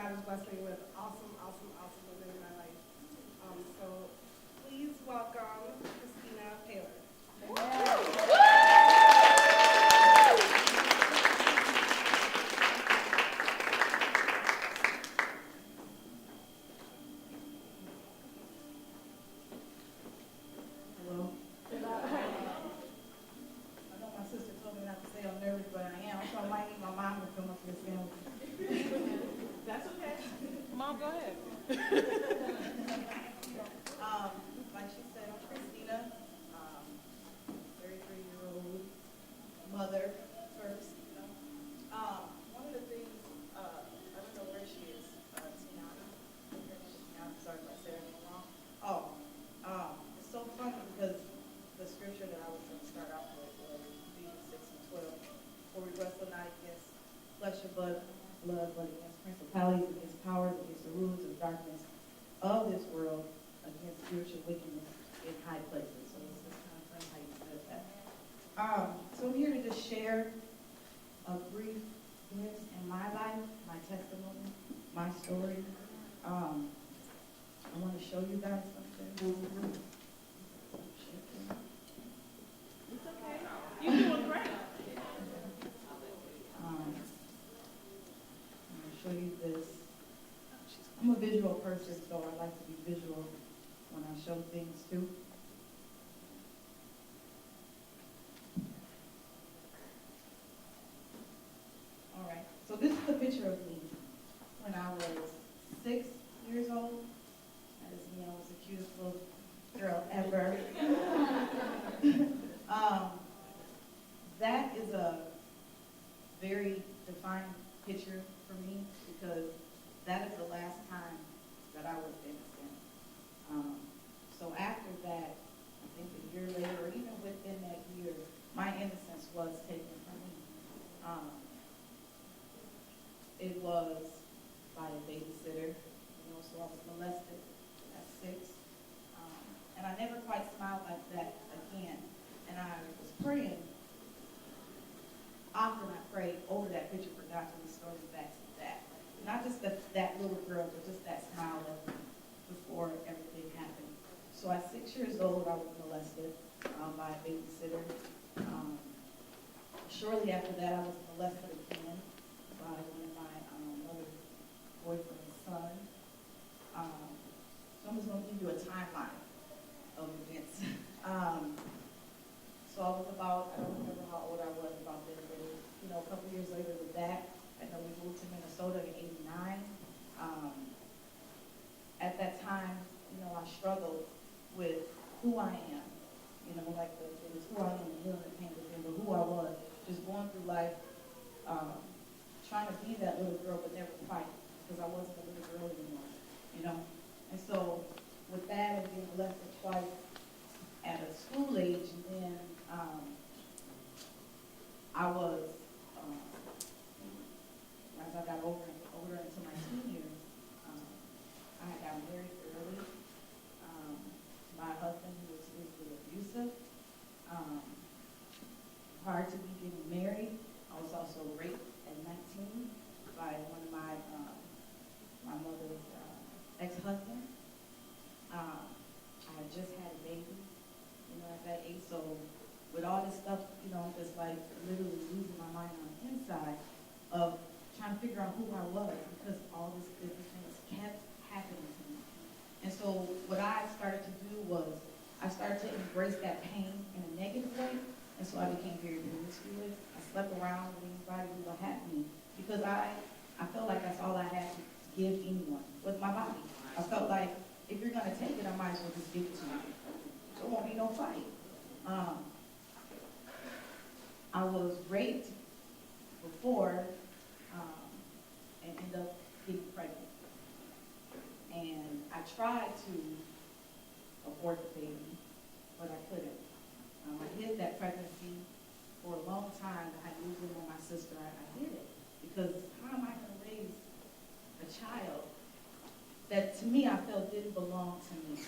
God has blessed me with awesome, awesome, awesome women in my life. So please welcome Christina Taylor. Hello. I know my sister told me not to say I'm nervous, but I am, so I might need my mom to come up here and That's okay. Mom, go ahead. Like she said, I'm Christina, 33-year-old mother first. One of the things, I don't know where she is, Tiana. I'm sorry if I said anything wrong. It's so funny because the scripture that I was going to start off with was Ephesians 6:12. For we wrestle not against flesh and blood, but against principalities, against powers, against the rulers of darkness of this world, against spiritual wickedness in high places. So it's just kind of funny how you said that. So I'm here to just share a brief glimpse in my life, my testimony, my story. I want to show you guys something. It's okay. You're doing great. I'm going to show you this. I'm a visual person, so I like to be visual when I show things too. All right, so this is a picture of me when I was 6 years old. That is me, I was the cutest little girl ever. That is a very defined picture for me because that is the last time that I was innocent. So after that, I think a year later, or even within that year, my innocence was taken from me. It was by a babysitter, so I was molested at 6. And I never quite smiled like that again. And I was praying. Often I prayed over that picture for God to restore me back to that. Not just that little girl, but just that smile of before everything happened. So at 6 years old, I was molested by a babysitter. Shortly after that, I was molested again by one of my mother's boyfriend's son. So I'm just going to give you a timeline of events. So I was about, I don't remember how old I was about then, but a couple years later with that, I know we moved to Minnesota in '89. At that time, I struggled with who I am. Like it was who I am and healing that came within, but who I was, just going through life, trying to be that little girl, but never quite, because I wasn't a little girl anymore, And so with that, and being molested twice at a school age, and then I was, as I got older into my teen years, I had got married early. My husband, who was physically abusive. Prior to me getting married, I was also raped at 19 by one of my mother's ex-husbands. I had just had a baby, at that age. So with all this stuff, I'm just like literally losing my mind on the inside of trying to figure out who I was because all these different things kept happening to me. And so what I started to do was I started to embrace that pain in a negative way. And so I became very promiscuous. I slept around with anybody who would have me because I felt like that's all I had to give anyone was my body. I felt like if you're going to take it, I might as well just give it to you. There won't be no fight. I was raped before and ended up getting pregnant. And I tried to abort the baby, but I couldn't. I hid that pregnancy for a long time. I had moved in with my sister. I hid it because how am I going to raise a child that to me I felt didn't belong to me,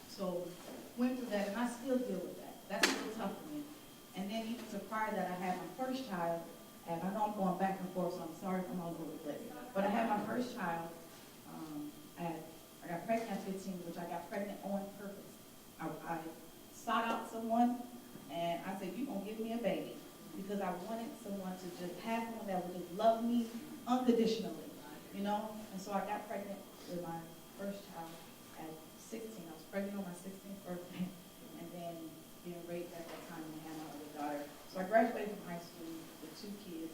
So went through that, and I still deal with that. That's still tough for me. And then even prior to that, I had my first child, And I know I'm going back and forth, so I'm sorry if I'm all over the place. But I had my first child I got pregnant at 15, which I got pregnant on purpose. I sought out someone, and I said, you're going to give me a baby. Because I wanted someone to just have someone that would just love me unconditionally, you know? And so I got pregnant with my first child at 16. I was pregnant on my 16th birthday, and then being raped at that time and had my other daughter. So I graduated from high school with 2 kids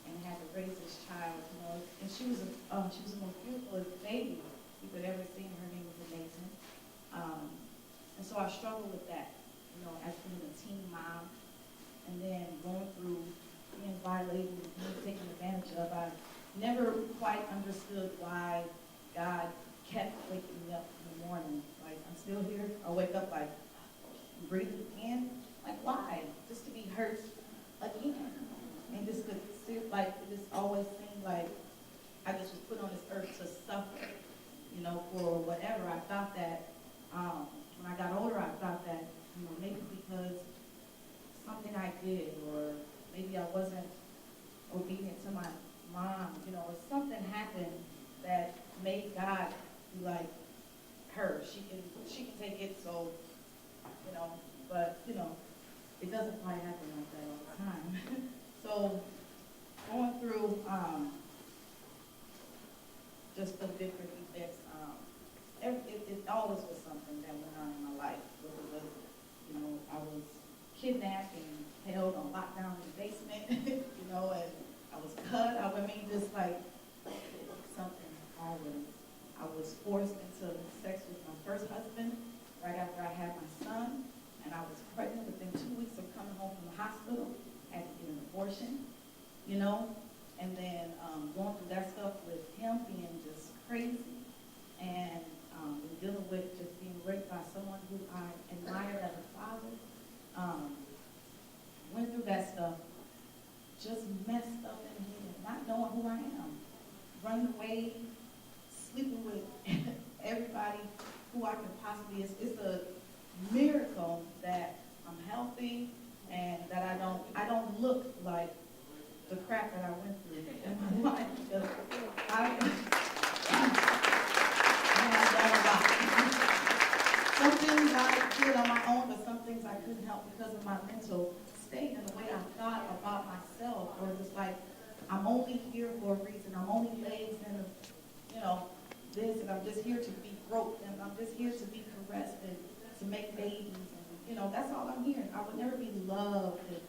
and had to raise this child, you know? And she was the most beautiful baby you could ever see, and her name was amazing. And so I struggled with that, you know, as being a teen mom, and then going through being violated and being taken advantage of. I never quite understood why God kept waking me up in the morning. Like, I'm still here. I wake up like, breathing in. Like, why? Just to be hurt again. And just to like, it just always seemed like I just was put on this earth to suffer, you know, for whatever. I thought that, when I got older, I thought that, you know, maybe because something I did, or maybe I wasn't obedient to my mom, you know, or something happened that made God be like her. She can take it, so, you know, but, you know, it doesn't quite happen like that all the time. So going through just the different events, it always was something that went on in my life. Whether it was, you know, I was kidnapped and held on lockdown in the basement, you know, and I was cut. I mean, just like something always. I was forced into sex with my first husband right after I had my son, and I was pregnant within 2 weeks of coming home from the hospital. Had to get an abortion, you know, and then going through that stuff with him being just crazy, and dealing with just being raped by someone who I admired as a father. Went through that stuff, just messed up in here, not knowing who I am, running away, sleeping with everybody who I could possibly. It's a miracle that I'm healthy and that I don't look like the crap that I went through in my life, because I have done a lot. Some things I did on my own, but some things I couldn't help because of my mental state and the way I thought about myself. Or just like, I'm only here for a reason. I'm only legs and, you know, this, and I'm just here to be broke, and I'm just here to be caressed and to make babies, and, you know, that's all I'm here. I would never be loved and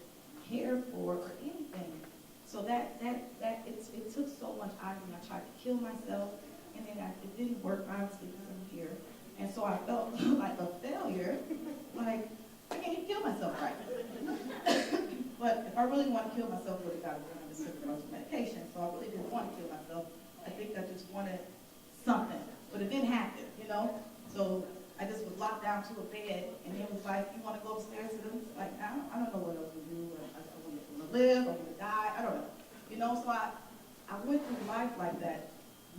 cared for or anything. So it took so much out of me. I tried to kill myself, and then it didn't work, obviously, because I'm here. And so I felt like a failure, like, I can't even kill myself right. But if I really want to kill myself, I would have got to just took a bunch of medication. So I really didn't want to kill myself. I think I just wanted something, but it didn't happen, you know? So I just was locked down to a bed, and it was like, you want to go upstairs to them? Like, I don't know what else to do. I want to live, I want to die, I don't know. You know, so I went through life like that,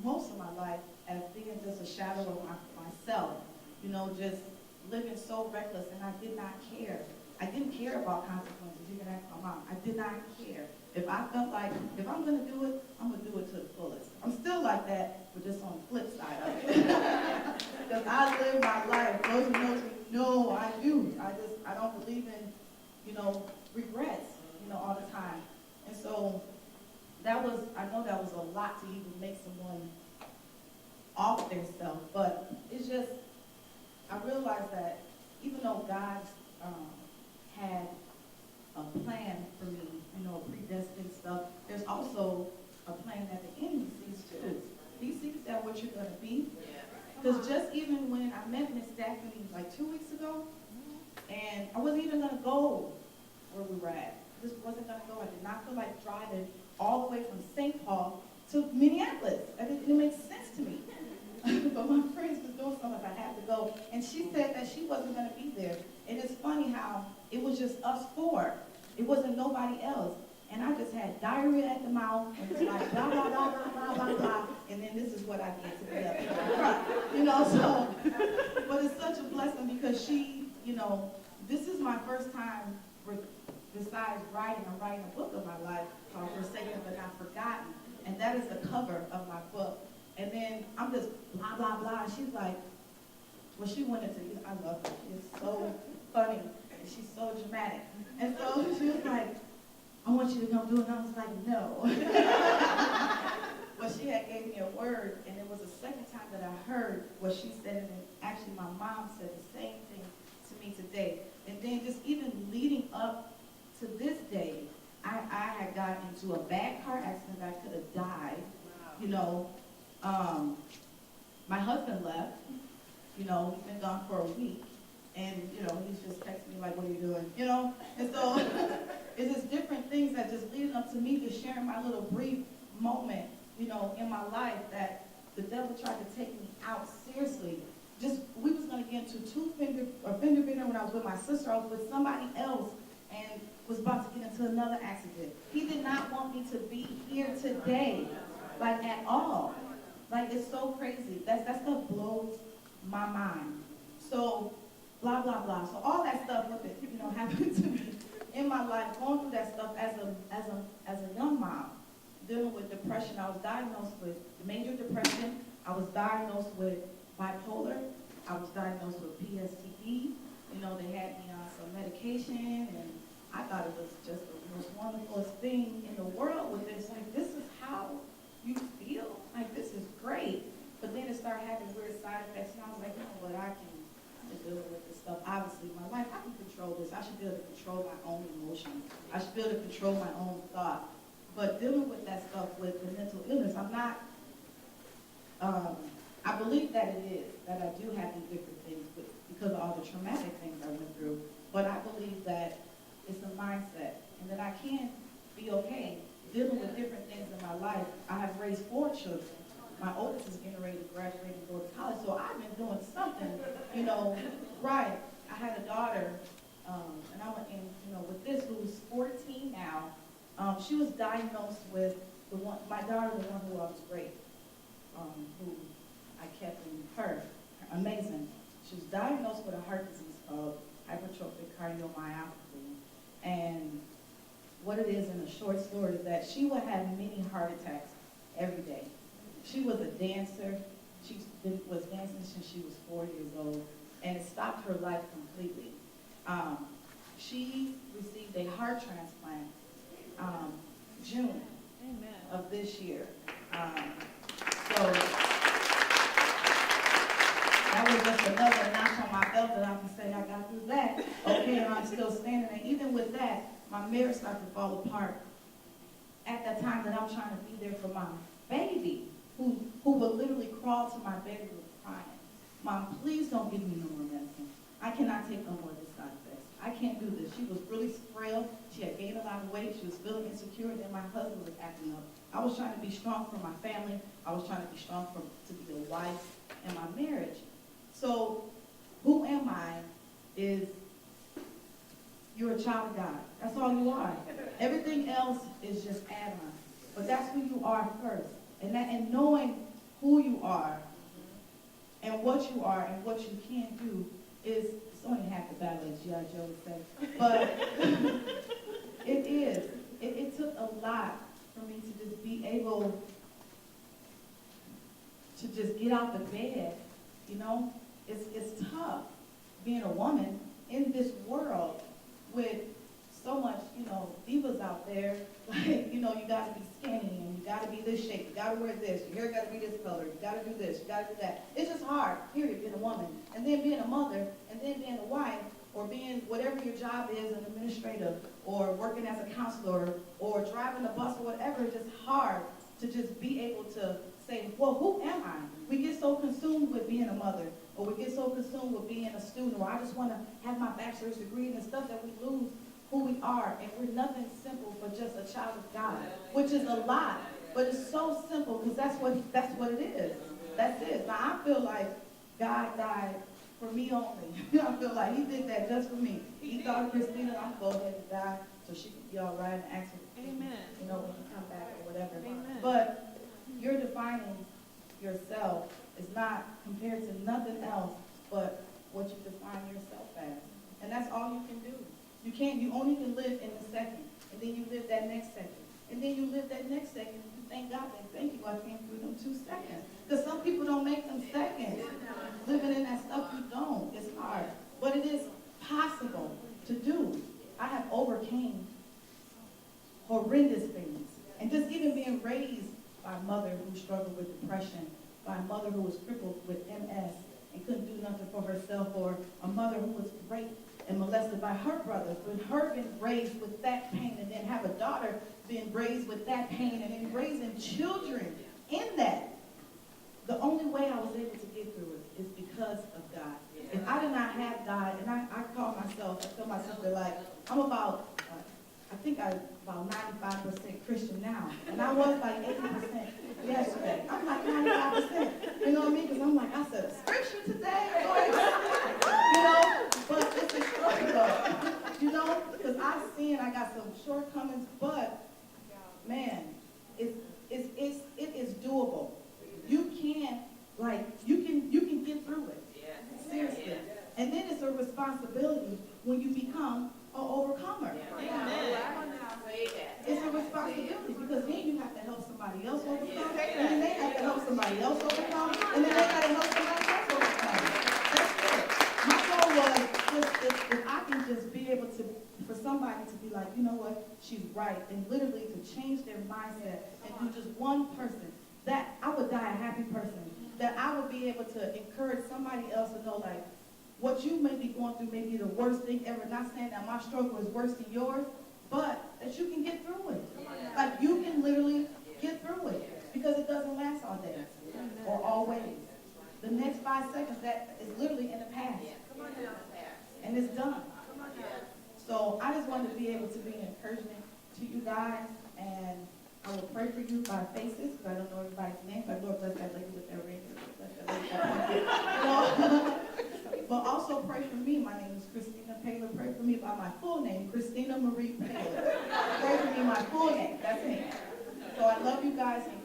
most of my life, as being just a shadow of myself, you know, just living so reckless, and I did not care. I didn't care about consequences. You can ask my mom. I did not care. If I felt like, if I'm going to do it, I'm going to do it to the fullest. I'm still like that, but just on the flip side of it. Because I live my life. Those who know me know I do. I don't believe in, you know, regrets, you know, all the time. And so I know that was a lot to even make someone off their self, but it's just, I realized that even though God had a plan for me, you know, predestined stuff, there's also a plan that the enemy sees too. He sees that what you're going to be. Because just even when I met Miss Stephanie like 2 weeks ago, and I wasn't even going to go where we were at. I just wasn't going to go. I did not feel like driving all the way from St. Paul to Minneapolis. It didn't make sense to me. But my friends was doing something, I had to go. And she said that she wasn't going to be there. And it's funny how it was just us four. It wasn't nobody else. And I just had diarrhea at the mouth, and it was like blah, blah, blah, blah, blah, blah, blah. And then this is what I get to be up here. You know, so, but it's such a blessing because she, you know, this is my first time besides writing, I'm writing a book of my life called Forsaken But Not Forgotten. And that is the cover of my book. And then I'm just blah, blah, blah. And she's like, well, she went into, I love her. She is so funny. And she's so dramatic. And so she was like, I want you to come do it. And I was like, no. But she had gave me a word, and it was the second time that I heard what she said. And actually, my mom said the same thing to me today. And then just even leading up to this day, I had gotten into a bad car accident that I could have died. You know, my husband left. You know, he's been gone for a week. And, you know, he's just texting me like, what are you doing? You know? And so it's just different things that just leading up to me just sharing my little brief moment, you know, in my life that the devil tried to take me out seriously. Just, we was going to get into fender bender when I was with my sister. I was with somebody else and was about to get into another accident. He did not want me to be here today, like at all. Like, it's so crazy. That stuff blows my mind. So, blah, blah, blah. So all that stuff, you know, happened to me in my life, going through that stuff as a young mom, dealing with depression. I was diagnosed with major depression. I was diagnosed with bipolar. I was diagnosed with PSTD. You know, they had me on some medication, and I thought it was just the most wonderfulest thing in the world with this. Like, this is how you feel? Like, this is great. But then it started having weird side effects, and I was like, you know what, I can deal with this stuff. Obviously, my life, I can control this. I should be able to control my own emotions. I should be able to control my own thought. But dealing with that stuff with the mental illness, I'm not, I believe that it is, that I do have these different things because of all the traumatic things I went through. But I believe that it's a mindset, and that I can be okay dealing with different things in my life. I have raised 4 children. My oldest is getting ready to graduate and go to college, so I've been doing something, you know, right. I had a daughter, and I'm in, you know, with this, who's 14 now. She was diagnosed with my daughter, the one who I was raped, who I kept in her, amazing. She was diagnosed with a heart disease called hypertrophic cardiomyopathy. And what it is in a short story is that she would have many heart attacks every day. She was a dancer. She was dancing since she was 4 years old, and it stopped her life completely. She received a heart transplant June of this year. So that was just another notch on my belt that I can say I got through that. Okay, and I'm still standing. And even with that, my marriage started to fall apart at that time that I'm trying to be there for my baby, who would literally crawl to my bedroom crying. Mom, please don't give me no more medicine. I cannot take no more of this side effects. I can't do this. She was really frail. She had gained a lot of weight. She was feeling insecure, and then my husband was acting up. I was trying to be strong for my family. I was trying to be strong to be a wife in my marriage. So who am I is you're a child of God. That's all you are. Everything else is just add-on. But that's who you are first. And knowing who you are and what you are and what you can do is, it's only half the battle, as G.E.M would say. But it is. It took a lot for me to just be able to just get out the bed, you know? It's tough being a woman in this world with so much, you know, divas out there. Like, you know, you got to be skinny and you got to be this shape. You got to wear this. Your hair got to be this color. You got to do this. You got to do that. It's just hard, period, being a woman. And then being a mother, and then being a wife, or being whatever your job is, an administrator, or working as a counselor, or driving a bus, or whatever. It's just hard to just be able to say, well, who am I? We get so consumed with being a mother, or we get so consumed with being a student, or I just want to have my bachelor's degree and stuff, that we lose who we are, and we're nothing simple but just a child of God, which is a lot, but it's so simple because that's what it is. That's it. Now I feel like God died for me only. I feel like He did that just for me. He thought of Christina, I'm going to go ahead and die so she can be all right and ask her, Amen. you know, when you come back or whatever. Amen. But you're defining yourself is not compared to nothing else but what you define yourself as, and that's all you can do. You only can live in the second. that next second. And then you live that next second, and you thank God, and thank you, I came through them 2 seconds. Because some people don't make them seconds. Living in that stuff, you don't. It's hard. But it is possible to do. I have overcame horrendous things. And just even being raised by a mother who struggled with depression, by a mother who was crippled with MS and couldn't do nothing for herself, or a mother who was raped and molested by her brothers, with her being raised with that pain, and then have a daughter being raised with that pain, and then raising children in that. The only way I was able to get through it is because of God. If I did not have God, and I call myself, I tell my sister, like, I'm about, I think I'm about 95% Christian now. And I was like 80% yesterday. I'm like 95%. You know what I mean? Because I'm like, I said, scripture today, Lord. You know? But it's a struggle, you know? Because I I got some shortcomings, but, man, it is doable. You can, you can get through it. Seriously. And then it's a responsibility when you become an overcomer. It's a responsibility because then you have to help somebody else overcome, and then they have to help somebody else overcome, and then they got to help somebody else overcome. That's it. My goal was just if I can just be able to, for somebody to be like, you know what, she's right, and literally to change their mindset and do just one person, that I would die a happy person. That I would be able to encourage somebody else to know, like, what you may be going through may be the worst thing ever. Not saying that my struggle is worse than yours, but that you can get through it. Like, you can literally get through it because it doesn't last all day or always. The next 5 seconds, that is literally in the past. And it's done. So I just wanted to be able to be an encouragement to you guys, and I will pray for you by faces, because I don't know everybody's name, but Lord bless that lady with that ring. Bless that lady with that ring. But also pray for me. My name is Christina Paylor. Pray for me by my full name, Christina Marie Paylor. Pray for me, my full name. That's me. So I love you guys, and